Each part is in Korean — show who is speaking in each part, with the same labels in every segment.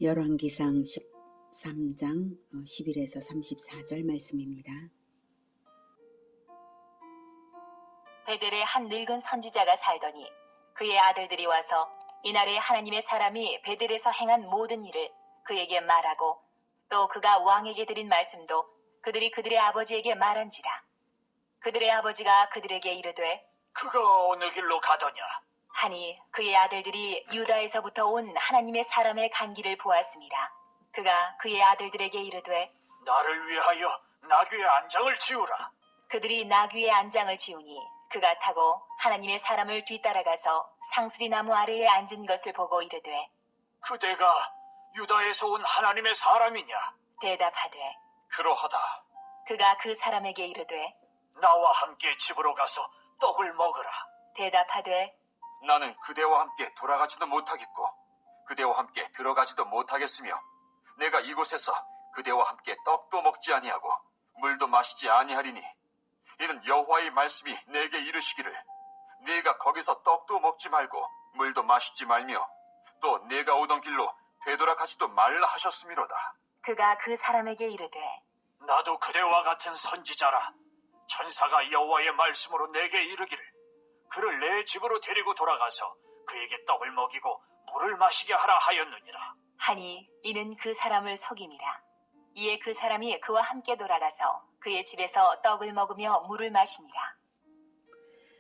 Speaker 1: 열왕기상 13장 11에서 34절 말씀입니다.
Speaker 2: 베델에 한 늙은 선지자가 살더니 그의 아들들이 와서 이날에 하나님의 사람이 베델에서 행한 모든 일을 그에게 말하고 또 그가 왕에게 드린 말씀도 그들이 그들의 아버지에게 말한지라. 그들의 아버지가 그들에게 이르되
Speaker 3: 그가 어느 길로 가더냐?
Speaker 2: 하니 그의 아들들이 유다에서부터 온 하나님의 사람의 간 길을 보았습니다. 그가 그의 아들들에게 이르되
Speaker 3: 나를 위하여 나귀의 안장을 지우라.
Speaker 2: 그들이 나귀의 안장을 지우니 그가 타고 하나님의 사람을 뒤따라가서 상수리 나무 아래에 앉은 것을 보고 이르되
Speaker 3: 그대가 유다에서 온 하나님의 사람이냐?
Speaker 2: 대답하되
Speaker 3: 그러하다.
Speaker 2: 그가 그 사람에게 이르되
Speaker 3: 나와 함께 집으로 가서 떡을 먹으라.
Speaker 2: 대답하되
Speaker 4: 나는 그대와 함께 돌아가지도 못하겠고 그대와 함께 들어가지도 못하겠으며 내가 이곳에서 그대와 함께 떡도 먹지 아니하고 물도 마시지 아니하리니 이는 여호와의 말씀이 내게 이르시기를 네가 거기서 떡도 먹지 말고 물도 마시지 말며 또 네가 오던 길로 되돌아가지도 말라 하셨음이로다.
Speaker 2: 그가 그 사람에게 이르되
Speaker 3: 나도 그대와 같은 선지자라. 천사가 여호와의 말씀으로 내게 이르기를 그를 내 집으로 데리고 돌아가서 그에게 떡을 먹이고 물을 마시게 하라 하였느니라.
Speaker 2: 하니 이는 그 사람을 속임이라. 이에 그 사람이 그와 함께 돌아가서 그의 집에서 떡을 먹으며 물을 마시니라.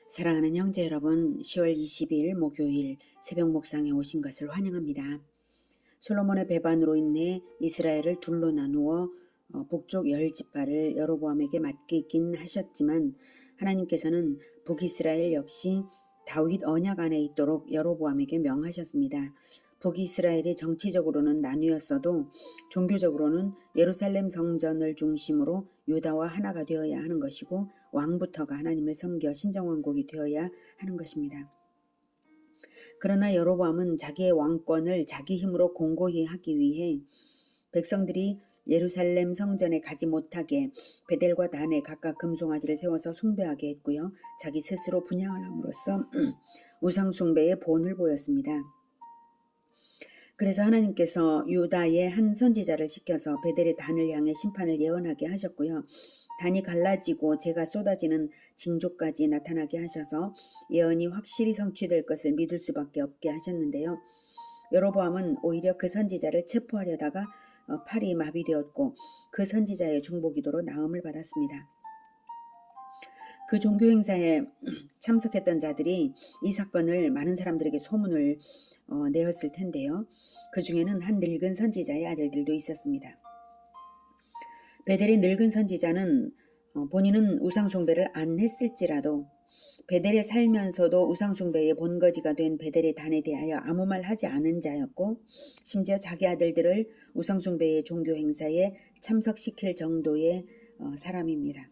Speaker 1: 사랑하는 형제 여러분, 10월 20일 목요일 새벽 목상에 오신 것을 환영합니다. 솔로몬의 배반으로 인해 이스라엘을 둘로 나누어 북쪽 10지파를 여로보암에게 맡기긴 하셨지만 하나님께서는 북이스라엘 역시 다윗 언약 안에 있도록 여로보암에게 명하셨습니다. 북이스라엘이 정치적으로는 나뉘었어도 종교적으로는 예루살렘 성전을 중심으로 유다와 하나가 되어야 하는 것이고 왕부터가 하나님을 섬겨 신정왕국이 되어야 하는 것입니다. 그러나 여로보암은 자기의 왕권을 자기 힘으로 공고히 하기 위해 백성들이 예루살렘 성전에 가지 못하게 베델과 단에 각각 금송아지를 세워서 숭배하게 했고요. 자기 스스로 분향을 함으로써 우상 숭배의 본을 보였습니다. 그래서 하나님께서 유다의 한 선지자를 시켜서 베델의 단을 향해 심판을 예언하게 하셨고요. 단이 갈라지고 재가 쏟아지는 징조까지 나타나게 하셔서 예언이 확실히 성취될 것을 믿을 수밖에 없게 하셨는데요. 여로보암은 오히려 그 선지자를 체포하려다가 팔이 마비되었고 그 선지자의 중보기도로 나음을 받았습니다. 그 종교 행사에 참석했던 자들이 이 사건을 많은 사람들에게 소문을 내었을 텐데요. 그 중에는 한 늙은 선지자의 아들들도 있었습니다. 베델의 늙은 선지자는 본인은 우상숭배를 안 했을지라도 베델에 살면서도 우상숭배의 본거지가 된 베델의 단에 대하여 아무 말 하지 않은 자였고 심지어 자기 아들들을 우상숭배의 종교 행사에 참석시킬 정도의 사람입니다.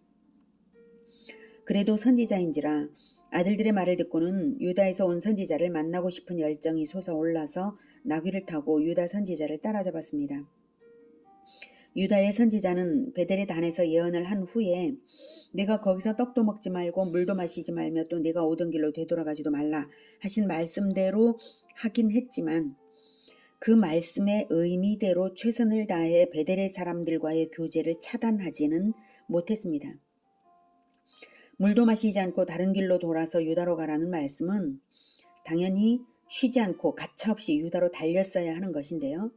Speaker 1: 그래도 선지자인지라 아들들의 말을 듣고는 유다에서 온 선지자를 만나고 싶은 열정이 솟아올라서 나귀를 타고 유다 선지자를 따라잡았습니다. 유다의 선지자는 베델의 단에서 예언을 한 후에 내가 거기서 떡도 먹지 말고 물도 마시지 말며 또 내가 오던 길로 되돌아가지도 말라 하신 말씀대로 하긴 했지만 그 말씀의 의미대로 최선을 다해 베델의 사람들과의 교제를 차단하지는 못했습니다. 물도 마시지 않고 다른 길로 돌아서 유다로 가라는 말씀은 당연히 쉬지 않고 가차없이 유다로 달렸어야 하는 것인데요.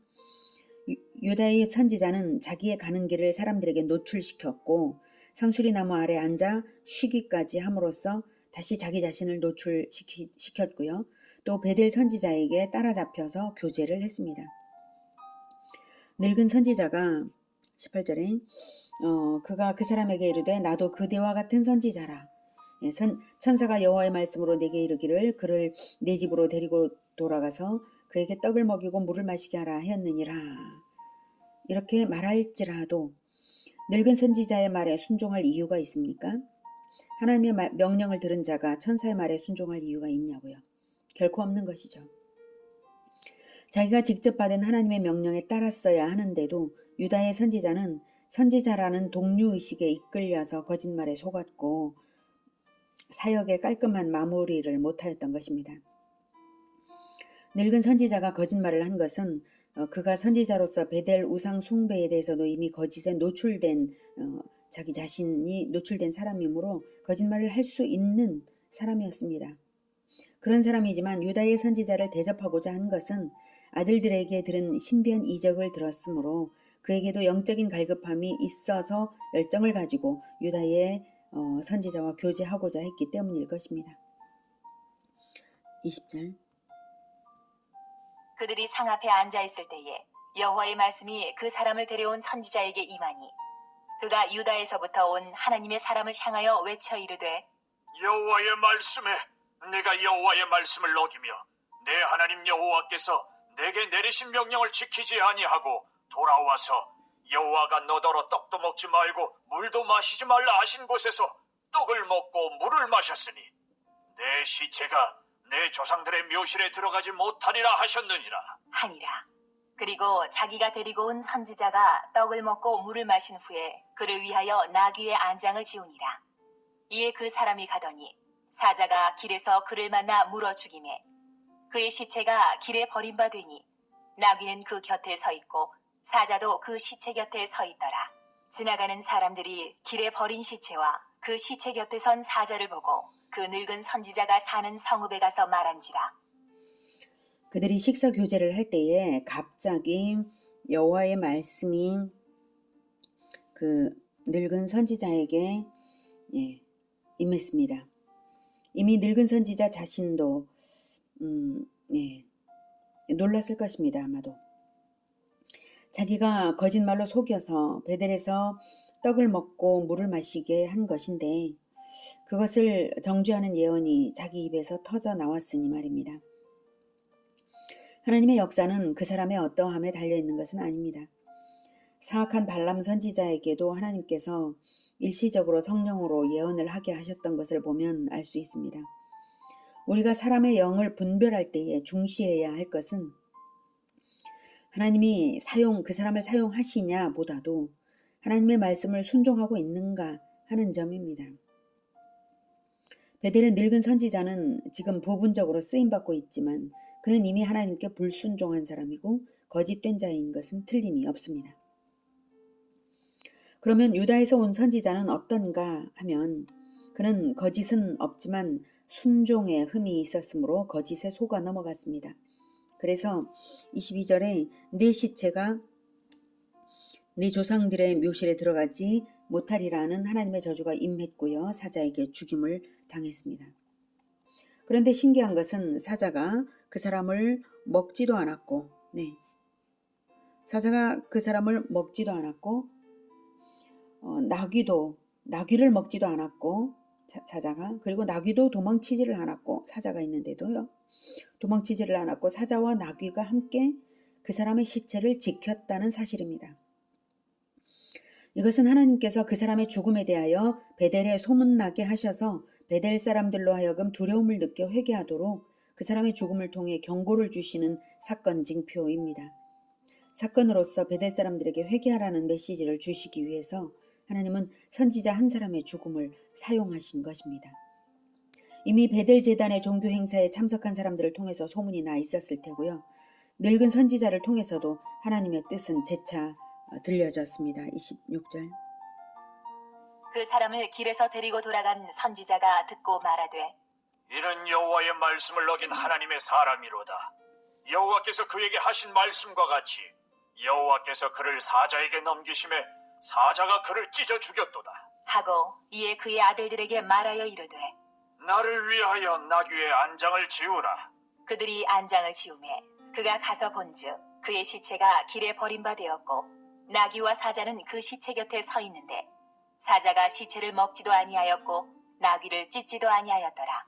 Speaker 1: 유다의 선지자는 자기의 가는 길을 사람들에게 노출시켰고 상수리 나무 아래 앉아 쉬기까지 함으로써 다시 자기 자신을 노출시켰고요. 또 베델 선지자에게 따라잡혀서 교제를 했습니다. 늙은 선지자가 18절에 그가 그 사람에게 이르되 나도 그대와 같은 선지자라. 천사가 여호와의 말씀으로 내게 이르기를 그를 내 집으로 데리고 돌아가서 그에게 떡을 먹이고 물을 마시게 하라 하였느니라. 이렇게 말할지라도 늙은 선지자의 말에 순종할 이유가 있습니까? 하나님의 명령을 들은 자가 천사의 말에 순종할 이유가 있냐고요? 결코 없는 것이죠. 자기가 직접 받은 하나님의 명령에 따랐어야 하는데도 유다의 선지자는 선지자라는 동료의식에 이끌려서 거짓말에 속았고 사역의 깔끔한 마무리를 못하였던 것입니다. 늙은 선지자가 거짓말을 한 것은 그가 선지자로서 베델 우상 숭배에 대해서도 이미 거짓에 노출된 자기 자신이 노출된 사람이므로 거짓말을 할 수 있는 사람이었습니다. 그런 사람이지만 유다의 선지자를 대접하고자 한 것은 아들들에게 들은 신비한 이적을 들었으므로 그에게도 영적인 갈급함이 있어서 열정을 가지고 유다의 선지자와 교제하고자 했기 때문일 것입니다. 20절.
Speaker 2: 그들이 상 앞에 앉아 있을 때에 여호와의 말씀이 그 사람을 데려온 선지자에게 임하니 그가 유다에서부터 온 하나님의 사람을 향하여 외쳐 이르되
Speaker 3: 여호와의 말씀에 내가 여호와의 말씀을 어기며 내 하나님 여호와께서 내게 내리신 명령을 지키지 아니하고 돌아와서 여호와가 너더러 떡도 먹지 말고 물도 마시지 말라 하신 곳에서 떡을 먹고 물을 마셨으니 내 시체가 내 조상들의 묘실에 들어가지 못하리라 하셨느니라.
Speaker 2: 하니라. 그리고 자기가 데리고 온 선지자가 떡을 먹고 물을 마신 후에 그를 위하여 나귀의 안장을 지우니라. 이에 그 사람이 가더니 사자가 길에서 그를 만나 물어 죽이매 그의 시체가 길에 버림받으니 나귀는 그 곁에 서 있고 사자도 그 시체 곁에 서 있더라. 지나가는 사람들이 길에 버린 시체와 그 시체 곁에 선 사자를 보고 그 늙은 선지자가 사는 성읍에 가서 말한지라.
Speaker 1: 그들이 식사 교제를 할 때에 갑자기 여호와의 말씀이 그 늙은 선지자에게 임했습니다. 이미 늙은 선지자 자신도 놀랐을 것입니다. 아마도. 자기가 거짓말로 속여서 베델에서 떡을 먹고 물을 마시게 한 것인데 그것을 정죄하는 예언이 자기 입에서 터져 나왔으니 말입니다. 하나님의 역사는 그 사람의 어떠함에 달려있는 것은 아닙니다. 사악한 발람 선지자에게도 하나님께서 일시적으로 성령으로 예언을 하게 하셨던 것을 보면 알 수 있습니다. 우리가 사람의 영을 분별할 때에 중시해야 할 것은 하나님이 그 사람을 사용하시냐 보다도 하나님의 말씀을 순종하고 있는가 하는 점입니다. 베델의 늙은 선지자는 지금 부분적으로 쓰임받고 있지만 그는 이미 하나님께 불순종한 사람이고 거짓된 자인 것은 틀림이 없습니다. 그러면 유다에서 온 선지자는 어떤가 하면 그는 거짓은 없지만 순종의 흠이 있었으므로 거짓에 속아 넘어갔습니다. 그래서 22절에 내 시체가 네 조상들의 묘실에 들어가지 못하리라는 하나님의 저주가 임했고요. 사자에게 죽임을 당했습니다. 그런데 신기한 것은 사자가 그 사람을 먹지도 않았고 사자가 그 사람을 먹지도 않았고 나귀를 먹지도 않았고 사자가 그리고 나귀도 도망치지를 않았고 사자가 있는데도요. 도망치지를 않았고 사자와 나귀가 함께 그 사람의 시체를 지켰다는 사실입니다. 이것은 하나님께서 그 사람의 죽음에 대하여 베델에 소문나게 하셔서 베델 사람들로 하여금 두려움을 느껴 회개하도록 그 사람의 죽음을 통해 경고를 주시는 사건 징표입니다. 사건으로서 베델 사람들에게 회개하라는 메시지를 주시기 위해서 하나님은 선지자 한 사람의 죽음을 사용하신 것입니다. 이미 베델 제단의 종교 행사에 참석한 사람들을 통해서 소문이 나 있었을 테고요. 늙은 선지자를 통해서도 하나님의 뜻은 재차 들려졌습니다. 26절.
Speaker 2: 그 사람을 길에서 데리고 돌아간 선지자가 듣고 말하되
Speaker 3: 이는 여호와의 말씀을 어긴 하나님의 사람이로다. 여호와께서 그에게 하신 말씀과 같이 여호와께서 그를 사자에게 넘기심에 사자가 그를 찢어 죽였도다.
Speaker 2: 하고 이에 그의 아들들에게 말하여 이르되
Speaker 3: 나를 위하여 나귀의 안장을 지우라.
Speaker 2: 그들이 안장을 지우매 그가 가서 본즉 그의 시체가 길에 버림받되었고 나귀와 사자는 그 시체 곁에 서 있는데 사자가 시체를 먹지도 아니하였고 나귀를 찢지도 아니하였더라.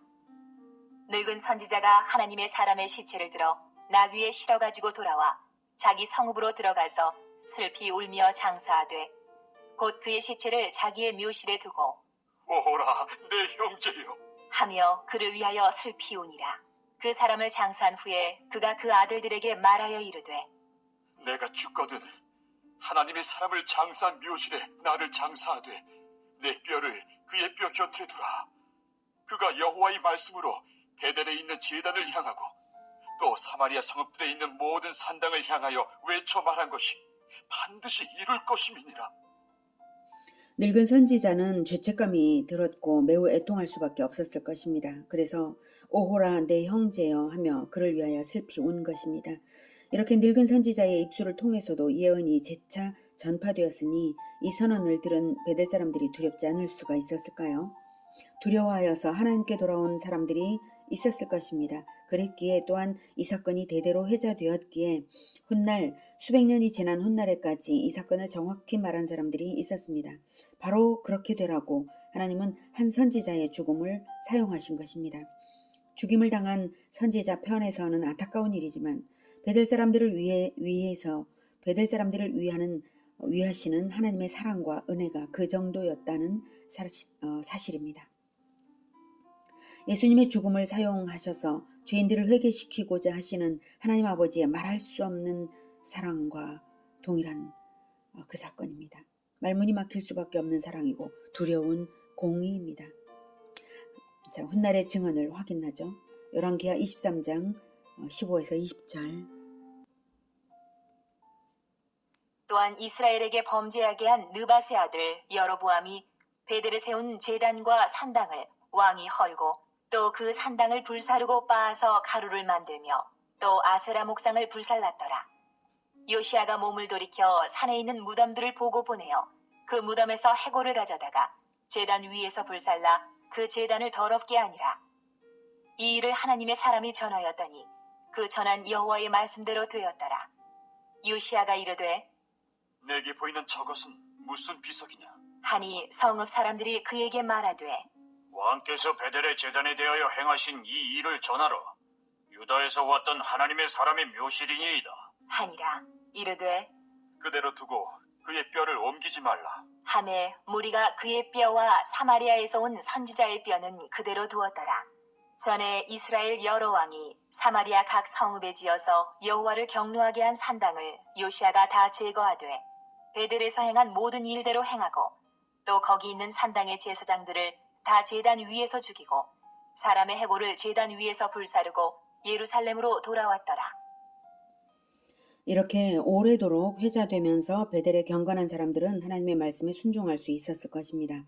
Speaker 2: 늙은 선지자가 하나님의 사람의 시체를 들어 나귀에 실어 가지고 돌아와 자기 성읍으로 들어가서 슬피 울며 장사하되 곧 그의 시체를 자기의 묘실에 두고
Speaker 3: 오호라 내 형제여
Speaker 2: 하며 그를 위하여 슬피 우니라. 그 사람을 장사한 후에 그가 그 아들들에게 말하여 이르되
Speaker 4: 내가 죽거든 하나님의 사람을 장사한 묘실에 나를 장사하되 내 뼈를 그의 뼈 곁에 두라. 그가 여호와의 말씀으로 베델에 있는 제단을 향하고 또 사마리아 성읍들에 있는 모든 산당을 향하여 외쳐 말한 것이 반드시 이룰 것임이니라.
Speaker 1: 늙은 선지자는 죄책감이 들었고 매우 애통할 수밖에 없었을 것입니다. 그래서 오호라 내 형제여 하며 그를 위하여 슬피 운 것입니다. 이렇게 늙은 선지자의 입술을 통해서도 예언이 재차 전파되었으니 이 선언을 들은 베델 사람들이 두렵지 않을 수가 있었을까요? 두려워하여서 하나님께 돌아온 사람들이 있었을 것입니다. 그랬기에 또한 이 사건이 대대로 회자되었기에 훗날 수백 년이 지난 훗날에까지 이 사건을 정확히 말한 사람들이 있었습니다. 바로 그렇게 되라고 하나님은 한 선지자의 죽음을 사용하신 것입니다. 죽임을 당한 선지자 편에서는 안타까운 일이지만 베델 사람들을 위하시는 하나님의 사랑과 은혜가 그 정도였다는 사실입니다. 예수님의 죽음을 사용하셔서 죄인들을 회개시키고자 하시는 하나님 아버지의 말할 수 없는 사랑과 동일한 그 사건입니다. 말문이 막힐 수밖에 없는 사랑이고 두려운 공의입니다. 자, 훗날의 증언을 확인하죠. 열왕기하 23장 15에서 20절.
Speaker 2: 또한 이스라엘에게 범죄하게 한 느밧의 아들 여로보암이 베델에 세운 제단과 산당을 왕이 헐고 또 그 산당을 불사르고 빻아서 가루를 만들며 또 아세라 목상을 불살랐더라. 요시아가 몸을 돌이켜 산에 있는 무덤들을 보고 보내어 그 무덤에서 해골을 가져다가 제단 위에서 불살라 그 제단을 더럽게 하니라. 이 일을 하나님의 사람이 전하였더니 그 전한 여호와의 말씀대로 되었더라. 요시아가 이르되
Speaker 4: 내게 보이는 저것은 무슨 비석이냐?
Speaker 2: 하니 성읍 사람들이 그에게 말하되
Speaker 3: 왕께서 베델의 제단에 대하여 행하신 이 일을 전하러 유다에서 왔던 하나님의 사람이 묘실이니이다.
Speaker 2: 하니라. 이르되
Speaker 4: 그대로 두고 그의 뼈를 옮기지 말라.
Speaker 2: 하매 무리가 그의 뼈와 사마리아에서 온 선지자의 뼈는 그대로 두었더라. 전에 이스라엘 여러 왕이 사마리아 각 성읍에 지어서 여호와를 경노하게 한 산당을 요시아가 다 제거하되 베델에서 행한 모든 일대로 행하고 또 거기 있는 산당의 제사장들을 다 제단 위에서 죽이고 사람의 해골을 제단 위에서 불사르고 예루살렘으로 돌아왔더라.
Speaker 1: 이렇게 오래도록 회자되면서 베델에 경건한 사람들은 하나님의 말씀에 순종할 수 있었을 것입니다.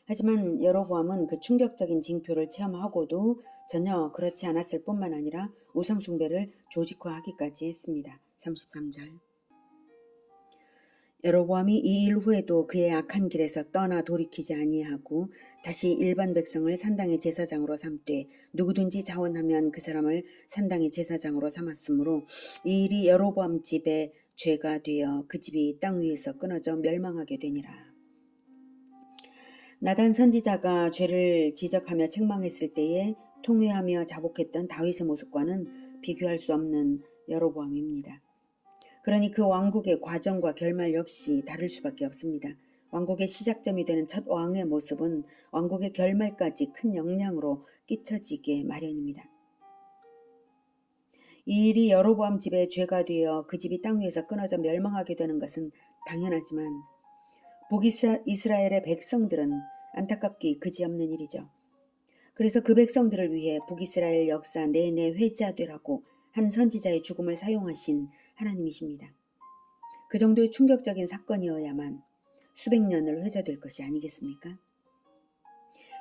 Speaker 1: 하지만 여로보암은 그 충격적인 징표를 체험하고도 전혀 그렇지 않았을 뿐만 아니라 우상숭배를 조직화하기까지 했습니다. 33절. 여로보암이 이 일 후에도 그의 악한 길에서 떠나 돌이키지 아니하고 다시 일반 백성을 산당의 제사장으로 삼되 누구든지 자원하면 그 사람을 산당의 제사장으로 삼았으므로 이 일이 여로보암 집의 죄가 되어 그 집이 땅 위에서 끊어져 멸망하게 되니라. 나단 선지자가 죄를 지적하며 책망했을 때에 통회하며 자복했던 다윗의 모습과는 비교할 수 없는 여로보암입니다. 그러니 그 왕국의 과정과 결말 역시 다를 수밖에 없습니다. 왕국의 시작점이 되는 첫 왕의 모습은 왕국의 결말까지 큰 영향으로 끼쳐지게 마련입니다. 이 일이 여로보암 집의 죄가 되어 그 집이 땅 위에서 끊어져 멸망하게 되는 것은 당연하지만 북이스라엘의 백성들은 안타깝기 그지없는 일이죠. 그래서 그 백성들을 위해 북이스라엘 역사 내내 회자되라고 한 선지자의 죽음을 사용하신 하나님이십니다. 그 정도의 충격적인 사건이어야만 수백 년을 회자될 것이 아니겠습니까?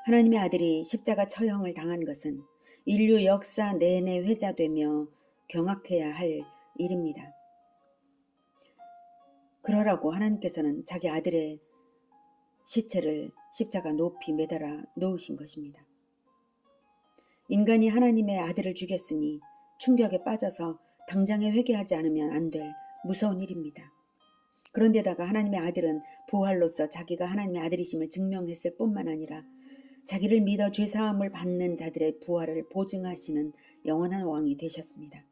Speaker 1: 하나님의 아들이 십자가 처형을 당한 것은 인류 역사 내내 회자되며 경악해야 할 일입니다. 그러라고 하나님께서는 자기 아들의 시체를 십자가 높이 매달아 놓으신 것입니다. 인간이 하나님의 아들을 죽였으니 충격에 빠져서 당장에 회개하지 않으면 안 될 무서운 일입니다. 그런데다가 하나님의 아들은 부활로서 자기가 하나님의 아들이심을 증명했을 뿐만 아니라 자기를 믿어 죄사함을 받는 자들의 부활을 보증하시는 영원한 왕이 되셨습니다.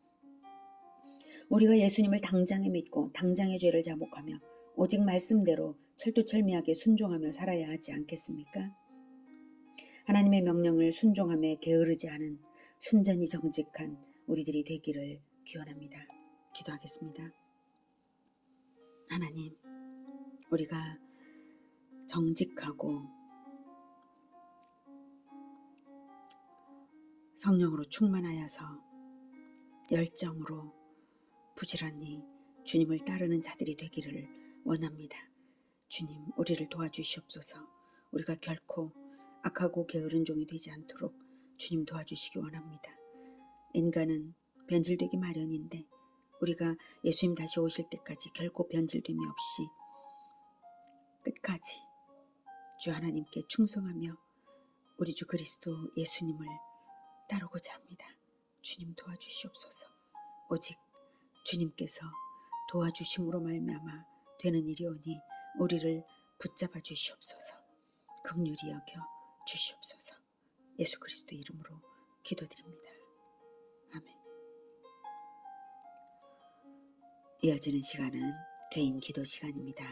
Speaker 1: 우리가 예수님을 당장에 믿고 당장의 죄를 자복하며 오직 말씀대로 철두철미하게 순종하며 살아야 하지 않겠습니까? 하나님의 명령을 순종함에 게으르지 않은 순전히 정직한 우리들이 되기를 기원합니다. 기도하겠습니다. 하나님, 우리가 정직하고 성령으로 충만하여서 열정으로 부지런히 주님을 따르는 자들이 되기를 원합니다. 주님, 우리를 도와주시옵소서. 우리가 결코 악하고 게으른 종이 되지 않도록 주님 도와주시기 원합니다. 인간은 변질되기 마련인데 우리가 예수님 다시 오실 때까지 결코 변질됨이 없이 끝까지 주 하나님께 충성하며 우리 주 그리스도 예수님을 따르고자 합니다. 주님 도와주시옵소서. 오직 주님께서 도와주심으로 말미암아 되는 일이 오니 우리를 붙잡아 주시옵소서. 긍휼히 여겨 주시옵소서. 예수 그리스도 이름으로 기도드립니다. 아멘. 이어지는 시간은 개인 기도 시간입니다.